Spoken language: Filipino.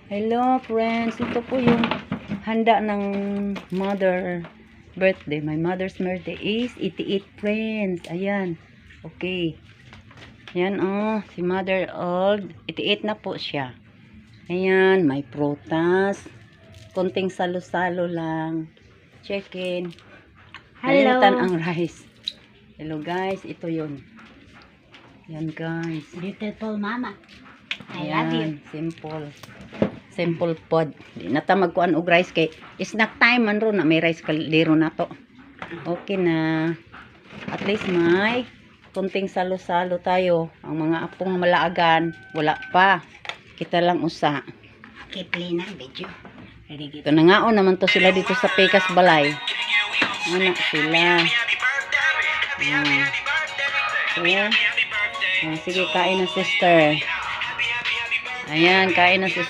Hello friends, ito po yung handa ng mother birthday. My mother's birthday is 88 friends. Ayan. Okay. Ayan si mother old. 88 na po siya. Ayan, may prutas. Konting salo-salo lang. Chicken. Nalimutan ang rice. Hello guys, ito yun. Ayan guys. Beautiful mama. I love you. Simple. Simple pod. Di na ta magkuan og rice kay snack time man ro na may rice kaldero na to. Okay na. At least may kunting salo-salo tayo. Ang mga apong malaagan wala pa. Kita lang usa. Okay, play na video. Ready, Ito na ngaon naman to sila dito sa Pekas Balay. Anak sila. Sige, kain na sister. Ayan, kain na sister.